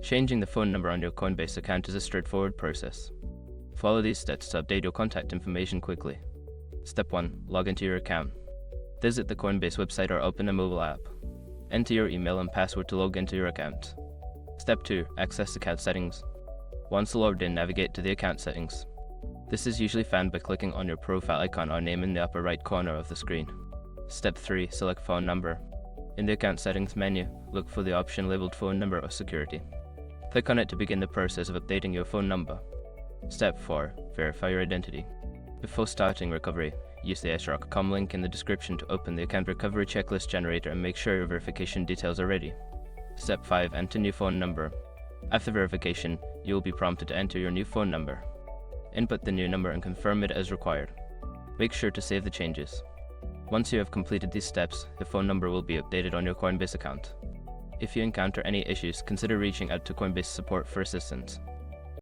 Changing the phone number on your Coinbase account is a straightforward process. Follow these steps to update your contact information quickly. Step 1. Log into your account. Visit the Coinbase website or open a mobile app. Enter your email and password to log into your account. Step 2. Access account settings. Once logged in, navigate to the account settings. This is usually found by clicking on your profile icon or name in the upper right corner of the screen. Step 3. Select phone number. In the account settings menu, look for the option labeled phone number or security. Click on it to begin the process of updating your phone number. Step 4. Verify your identity. Before starting recovery, use the srock.com link in the description to open the account recovery checklist generator and make sure your verification details are ready. Step 5. Enter new phone number. After verification, you will be prompted to enter your new phone number. Input the new number and confirm it as required. Make sure to save the changes. Once you have completed these steps, the phone number will be updated on your Coinbase account. If you encounter any issues, consider reaching out to Coinbase support for assistance.